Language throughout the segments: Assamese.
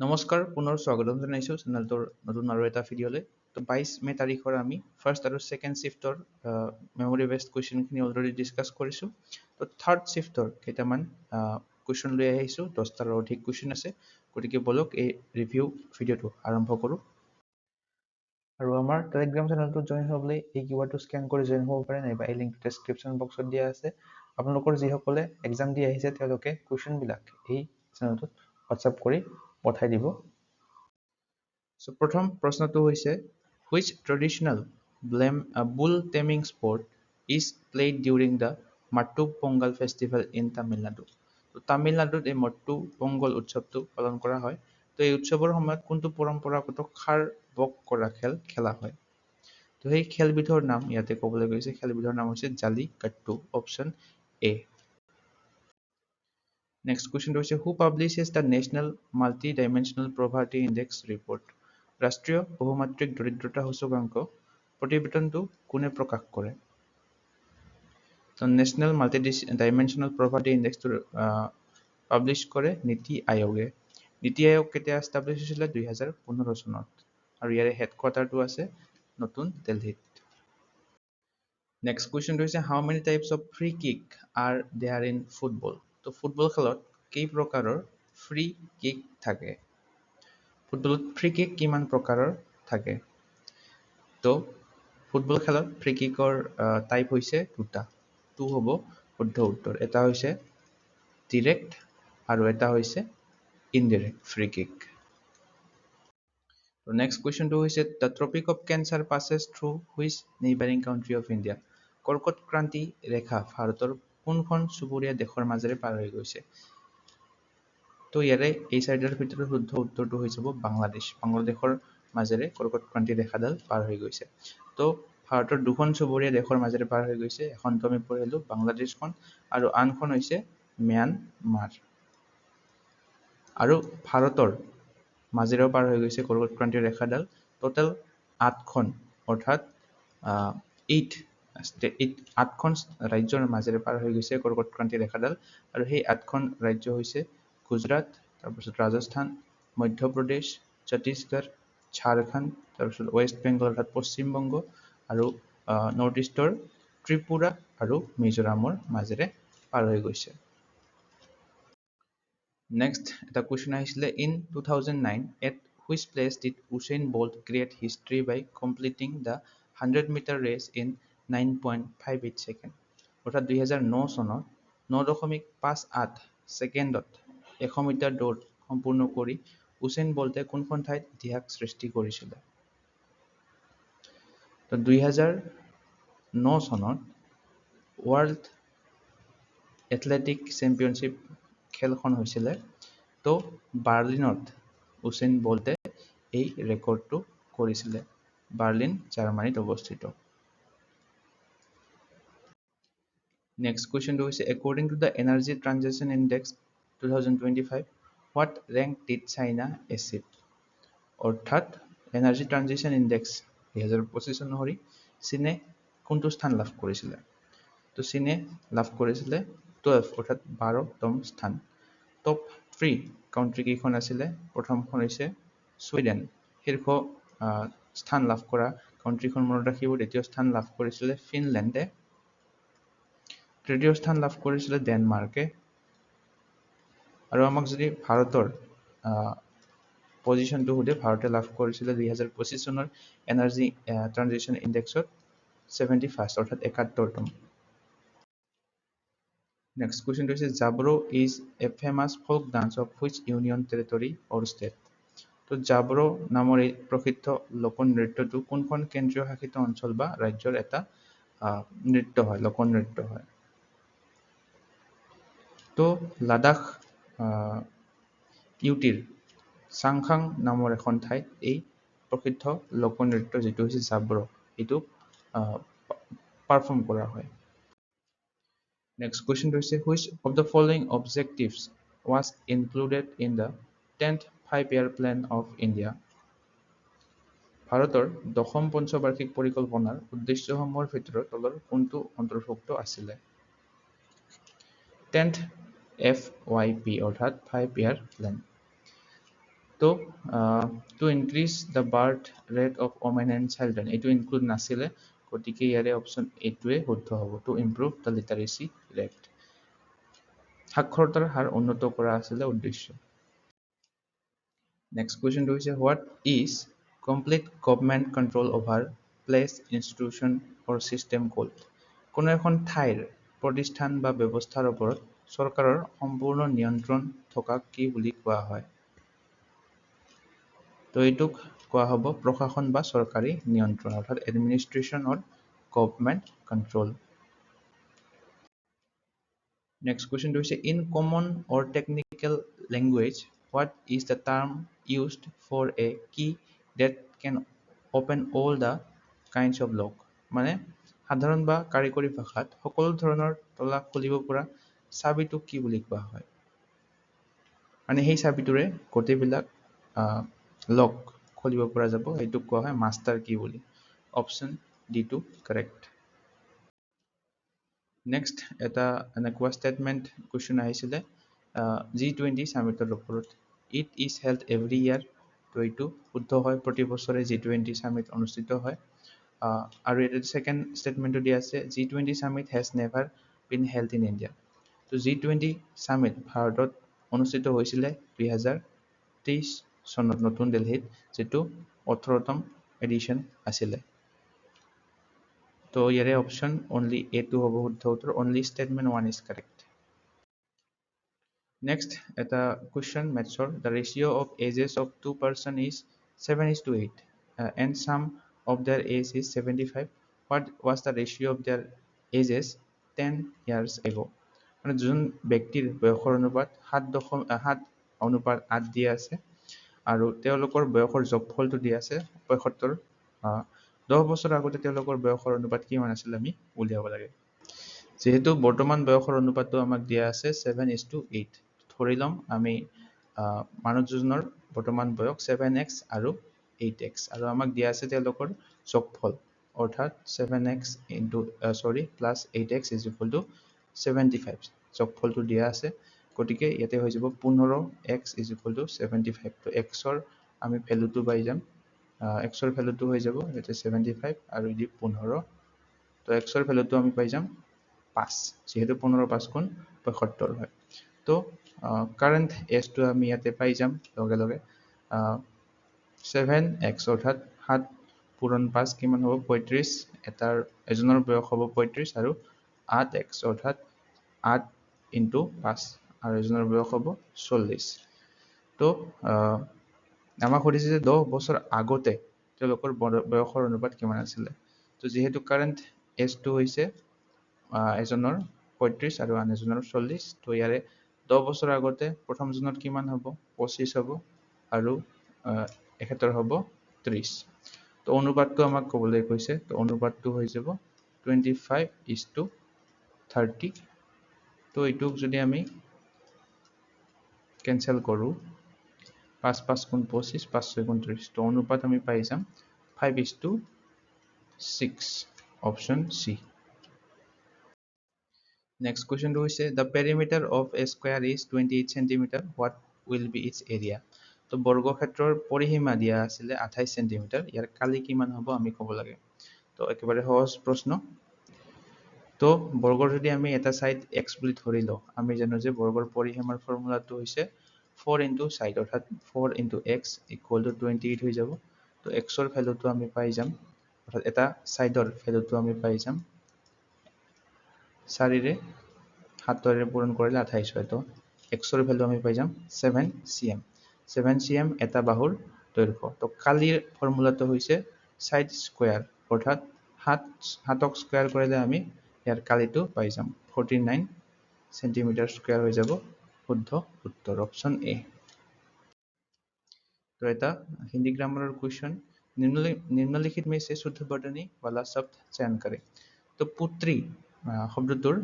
নমস্কাৰ পুনৰ স্বাগতম জনাইছোঁ চেনেলটোৰ নতুন আৰু এটা ভিডিঅ'লৈ। তো 22 মে তাৰিখৰ আমি ফাৰ্ষ্ট আৰু ছেকেণ্ড শিফ্টৰ মেমৰি বেছড কুৱেশ্যনখিনি অলৰেডি ডিছকাছ কৰিছোঁ। তো থাৰ্ড শিফ্টৰ কেইটামান কুৱেশ্যন লৈ আহিছোঁ, 10টাৰো অধিক কুৱেশ্যন আছে। গতিকে বলক এই ৰিভিউ ভিডিঅ'টো আৰম্ভ কৰোঁ। আৰু আমাৰ টেলিগ্ৰাম চেনেলটোত জইন হ'বলৈ এই কিউআৰটো স্কেন কৰি জইন হ'ব পাৰে, নাইবা এই লিংকটো ডেছক্ৰিপশ্যন বক্সত দিয়া আছে। আপোনালোকৰ যিসকলে এক্সাম দি আহিছে তেওঁলোকে কুৱেশ্যনবিলাক এই চেনেলটোত হোৱাটছআপ কৰি পঠাই দিব। So, প্ৰথম প্ৰশ্নটো হৈছে which traditional bull taming sport is played during the Mattu Pongal festival in Tamil Nadu? তো তামিলনাডুত এই মট্টু পংগল উৎসৱটো পালন কৰা হয়। তো এই উৎসৱৰ সময়ত কোনটো পৰম্পৰাগত খাৰ বক কৰা খেল খেলা হয়? তো সেই খেলবিধৰ নাম ইয়াতে ক'বলৈ গৈছে। খেলবিধৰ নাম হৈছে জালিকাট্টু, অপশ্যন এ। Next question হৈছে who publishes the National Multi-Dimensional Poverty Index report? ৰাষ্ট্ৰীয় বহুমাত্ৰিক দৰিদ্ৰতা সূচকাংক প্ৰতিবেদনটো কোনে প্ৰকাশ কৰে? তো নেশ্যনেল মাল্টি-ডাইমেনশ্যনেল প্ৰভাৰ্টি ইণ্ডেক্সটো পাব্লিছ কৰে নীতি আয়োগে। নীতি আয়োগ কেতিয়া এষ্টাব্লিছ হৈছিলে? 2015 চনত। আৰু ইয়াৰে হেডকোৱাৰ্টাৰটো আছে নতুন দিল্লীত। নেক্সট কুৱেশ্যনটো হৈছে how many types of free kick are there in football? তো ফুটবল খেলত কেই প্ৰকাৰৰ ফ্ৰী কিক থাকে? ফুটবলত ফ্ৰী কিক কিমান প্ৰকাৰৰ থাকে? তো ফুটবল খেলত ফ্ৰী কিকৰ টাইপ হৈছে দুটা। টু হ'ব শুদ্ধ উত্তৰ। এটা হৈছে ডিৰেক্ট আৰু এটা হৈছে ইনডিৰেক্ট ফ্ৰী কিক। নেক্সট কুৱেশ্যনটো হৈছে the tropic of cancer passes through which neighboring country of India? কৰ্কট ক্ৰান্তি ৰেখা ভাৰতৰ কোনখন চুবুৰীয়া দেশৰ মাজেৰে পাৰ হৈ গৈছে? তো ইয়াৰে এই চাৰিটাৰ ভিতৰত শুদ্ধ উত্তৰটো হৈ যাব বাংলাদেশ। বাংলাদেশৰ মাজেৰে কৰ্কট ক্ৰান্তি ৰেখাডাল পাৰ হৈ গৈছে। তো ভাৰতৰ দুখন চুবুৰীয়া দেশৰ মাজেৰে পাৰ হৈ গৈছে। এখনটো আমি পঢ়িলোঁ বাংলাদেশখন আৰু আনখন হৈছে ম্যানমাৰ। আৰু ভাৰতৰ মাজেৰেও পাৰ হৈ গৈছে কৰ্কট ক্ৰান্তি ৰেখাডাল। টোটেল 8খন, অৰ্থাৎ 8খন ৰাজ্যৰ মাজেৰে পাৰ হৈ গৈছে কৰ্কট ক্ৰান্তি ৰেখাডাল। আৰু সেই 8খন ৰাজ্য হৈছে গুজৰাট, তাৰপিছত ৰাজস্থান, মধ্যপ্ৰদেশ, ছত্তীশগড়, ঝাৰখণ্ড, তাৰপিছত ৱেষ্ট বেংগল অৰ্থাৎ পশ্চিমবংগ আৰু নৰ্থ ইষ্টৰ ত্ৰিপুৰা আৰু মিজোৰামৰ মাজেৰে পাৰ হৈ গৈছে। নেক্সট এটা কুৱেশ্যন আহিছিলে in 2009 at which place did Usain Bolt create history by completing the 100-মিটাৰ ৰেচ ইন 9.58 ছেকেণ্ড? অৰ্থাৎ 2009 চনত 9.58 ছেকেণ্ডত 100 মিটাৰ দৌৰ সম্পূৰ্ণ কৰি উছেইন বল্টে কোনখন ঠাইত ইতিহাস সৃষ্টি কৰিছিলে? তো 2009 চনত ৱৰ্ল্ড এথলেটিক চেম্পিয়নশ্বিপ খেলখন হৈছিলে। তো বাৰ্লিনত উছেইন বল্টে এই ৰেকৰ্ডটো কৰিছিলে। বাৰ্লিন জাৰ্মানীত অৱস্থিত। নেক্সট কুৱেশ্যনটো হৈছে according to the Energy Transition Index 2025 what rank did China achieve? অৰ্থাৎ এনাৰ্জি ট্ৰানজিশ্যন ইণ্ডেক্স 2025 অনুসৰি চীনে কোনটো স্থান লাভ কৰিছিলে? তো চীনে লাভ কৰিছিলে 12 অৰ্থাৎ 12তম স্থান। টপ 3 কাউণ্ট্ৰি কেইখন আছিলে? প্ৰথমখন হৈছে ছুইডেন, শীৰ্ষ স্থান লাভ কৰা কাউণ্ট্ৰিখন মনত ৰাখিব। দ্বিতীয় স্থান লাভ কৰিছিলে ফিনলেণ্ডে, তৃতীয় স্থান লাভ কৰিছিলে ডেনমাৰ্কে। আৰু আমাক যদি ভাৰতৰ পজিশ্যনটো সোধে, ভাৰতে লাভ কৰিছিলে 2025 চনৰ এনাৰ্জি ট্ৰানজিশ্যন ইণ্ডেক্সত 71st অৰ্থাৎ 71তম। নেক্সট কুৱেশ্যনটো হৈছে Jabro is a famous folk dance of which union territory or state? তো জাব্ৰো নামৰ এই প্ৰসিদ্ধ লোকনৃত্যটো কোনখন কেন্দ্ৰীয় শাসিত অঞ্চল বা ৰাজ্যৰ এটা নৃত্য হয়, লোকনৃত্য হয়? তো লাডাখ ইউটিৰ চাংখাং নামৰ এখন ঠাইত এই প্ৰসিদ্ধ লোকনৃত্য যিটো হৈছে জাব্ৰো, এইটো পাৰফৰ্ম কৰা হয়। নেক্সট কুৱেশ্যনটো হৈছে which of the following objectives was included in the 10th Five-Year Plan of India? ভাৰতৰ 10ম পঞ্চবাৰ্ষিক পৰিকল্পনাৰ উদ্দেশ্যসমূহৰ ভিতৰত তলৰ কোনটো অন্তৰ্ভুক্ত আছিলে? 10th FYP অৰ্থাৎ 5-year plan। তো to increase the birth rate of women and children এইটো ইনক্লুড নাছিলে, গতিকে ইয়াৰে অপশ্যন এইটোৱে শুদ্ধ হ'ব, to improve the literacy rate. সাক্ষৰতাৰ হাৰ উন্নত কৰা আছিলে উদ্দেশ্য। নেক্সট কুৱেশ্যনটো হৈছে what is complete government control over place institution or system called. কোনো এখন ঠাইৰ প্ৰতিষ্ঠান বা ব্যৱস্থাৰ ওপৰত চৰকাৰৰ সম্পূৰ্ণ নিয়ন্ত্ৰণ থকাক কি বুলি কোৱা হয়? তো এইটোক কোৱা হ'ব প্ৰশাসন বা চৰকাৰী নিয়ন্ত্ৰণ, অৰ্থাৎ administration or government control. Next question to say in common or technical language, what is the term used for a key that can open all the kinds of lock? মানে সাধাৰণ বা কাৰিকৰী ভাষাত সকলো ধৰণৰ তলা খুলিব পৰা চাবিটোক কি বুলি কোৱা হয়? মানে সেই চাবিটোৰে গোটেইবিলাক লক খুলিব পৰা যাব, এইটোক কোৱা হয় মাষ্টাৰ কি বুলি। অপশ্যন ডি টো কাৰেক্ট। নেক্সট এটা এনেকুৱা ষ্টেটমেণ্ট কুৱেশ্যন আহিছিলে G20 ছামিটৰ ওপৰত। ইট ইজ হেল্ড এভৰি ইয়াৰ, তো এইটো শুদ্ধ হয়, প্ৰতি বছৰে G20 ছামিট অনুষ্ঠিত হয়। আৰু এটা ছেকেণ্ড ষ্টেটমেণ্টটো দিয়া আছে G20 summit has never been held in India. তো G20 ছামিট ভাৰতত অনুষ্ঠিত হৈছিলে 2023 চনত নতুন দিল্লীত, যিটো 18তম এডিশ্যন আছিলে। তো ইয়াৰে অপশ্যন অনলি এ টো হ'ব শুদ্ধ উত্তৰ, only statement 1 is correct. Next এটা কুৱেশ্যন মেথছৰ, the ratio' of ages of two person is 7:8 and sum of their age is 75। What was the ratio' of their ages 10 years ago? মানে দুজন ব্যক্তিৰ বয়সৰ অনুপাত 7:8 দিয়া আছে, আৰু তেওঁলোকৰ বয়সৰ যোগফলটো দিয়া আছে 75। 10 বছৰ আগতে তেওঁলোকৰ বয়সৰ অনুপাত কিমান আছিল আমি উলিয়াব লাগে। যেহেতু বৰ্তমান বয়সৰ অনুপাতটো আমাক দিয়া আছে 7:8, ধৰি ল'ম আমি মানৱ দুজনৰ বৰ্তমান বয়স 7x আৰু 8x, আৰু আমাক দিয়া আছে তেওঁলোকৰ যোগফল, অৰ্থাৎ 7x plus 8x is equal to 75। যোগফলটো দিয়া আছে, গতিকে ইয়াতে হৈ যাব 15x ইজ ইকুৱেল টু 75। তো এক্সৰ আমি ভেলুটো পাই যাম, এক্সৰ ভেলুটো হৈ যাব ইয়াতে 75 আৰু দি 15। তো এক্সৰ ভেলুটো আমি পাই যাম 5, যিহেতু 15 5 গুণ 75 হয়। তো কাৰেণ্ট এজটো আমি ইয়াতে পাই যাম লগে লগে 7x, অৰ্থাৎ 7 পূৰণ 5 কিমান হ'ব 35, এজনৰ বয়স হ'ব 35, আৰু 8x অৰ্থাৎ 8 ইনটু 5, আৰু এজনৰ বয়স হ'ব 40। তো আমাক সুধিছে যে 10 বছৰ আগতে তেওঁলোকৰ বয়সৰ অনুপাত কিমান আছিলে। তো যিহেতু কাৰেণ্ট এজটো হৈছে এজনৰ 35 আৰু আন এজনৰ 40, তো ইয়াৰে 10 বছৰ আগতে প্ৰথমজনৰ কিমান হ'ব 25 হ'ব, আৰু এখেতৰ হ'ব 30। তো অনুপাতটো আমাক ক'বলৈ কৈছে, তো অনুপাতটো হৈ যাব 25:30। তো এইটোক যদি আমি কেনচেল কৰোঁ, 5 5 গুণ 25, 5 6 গুণ 30, তো অনুপাত আমি পাই যাম 5:6, অপশ্যন চি। নেক্সট কুৱেশ্যনটো হৈছে the perimeter of a square is 28 cm, what will be its area? তো বৰ্গক্ষেত্ৰৰ পৰিসীমা দিয়া আছিলে 28 cm, ইয়াৰ কালি কিমান হ'ব আমি ক'ব লাগে। তো একেবাৰে সহজ প্ৰশ্ন। তো বৰ্গৰ যদি আমি এটা ছাইড x বুলি ধৰি লওঁ, আমি জানো যে বৰ্গৰ পৰিসীমাৰ ফৰ্মুলাটো হৈছে 4 ইনটু ছাইড, অৰ্থাৎ 4 ইনটু x ইকুৱেল টু 28 হৈ যাব। তো এক্সৰ ভেলুটো আমি পাই যাম, অৰ্থাৎ এটা ছাইডৰ ভেলুটো আমি পাই যাম 4ৰে 7ৰে পূৰণ কৰিলে 28 হয়। তো এক্সৰ ভেলু আমি পাই যাম 7 cm। 7 cm এটা বাহুৰ দৈৰ্ঘ্য। তো কালিৰ ফৰ্মুলাটো হৈছে ছাইড স্কুৱেৰ, অৰ্থাৎ 7ক স্কুৱেৰ কৰিলে আমি ইয়াৰ কালিটো পাই যাম 49 cm² হৈ যাব, শুদ্ধ উত্তৰ অপশ্যন এ। তো এটা হিন্দী গ্ৰামাৰৰ কুৱেশ্যন, নিম্নলিখিত में से शुद्ध वर्तनी वाला शब्द चयन करें। তো পুত্ৰী শব্দটোৰ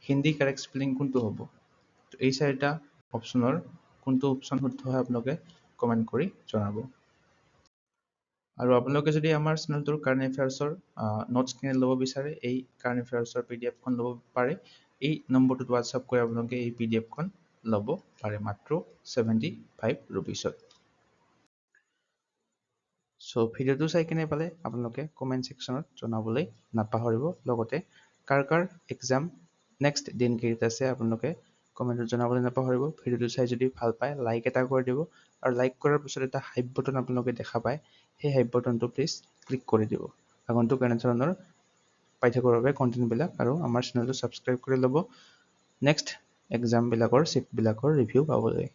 হিন্দী কাৰেক্ট স্পেলিং কোনটো হ'ব? তো এই চাৰিটা অপশ্যনৰ কোনটো অপশ্যন শুদ্ধ হয় আপোনালোকে কমেণ্ট কৰি জনাব। আৰু আপোনালোকে যদি আমাৰ চেনেলটোৰ কাৰেণ্ট এফেয়াৰ্ছৰ নোটছ কিনি ল'ব বিচাৰে, এই কাৰেণ্ট এফেয়াৰ্ছৰ PDF খন ল'ব পাৰে। এই নম্বৰটোত হোৱাটছআপ কৰি আপোনালোকে এই PDF খন ল'ব পাৰে মাত্ৰ 75 rupeesত। সো ভিডিওটো চাই কেনে পালে আপোনালোকে কমেন্ট সেকশনত জনাবলৈ নাপাহৰিব লগতে কাৰ কাৰ এক্সাম নেক্সট দিনকেইটা আছে আপোনালোকে কমেন্টত জনাবলৈ নাপাহৰিব ভিডিওটো চাই যদি ভাল পায় লাইক এটা কৰি দিব আৰু লাইক কৰাৰ পিছত এটা হাইপ বটন আপোনালোকে দেখা পায় সেই হাইপ বটনটো প্লিজ ক্লিক কৰি দিব আগন্তুক এনে ধৰণৰ পাঠ্যক্ৰমৰ বাবে কন্টেন্টবিলাক আৰু আমাৰ চেনেলটো সাবস্ক্ৰাইব কৰি ল'ব নেক্সট এক্সাম বিলাকৰ শিফ্ট বিলাকৰ ৰিভিউ পাবলৈ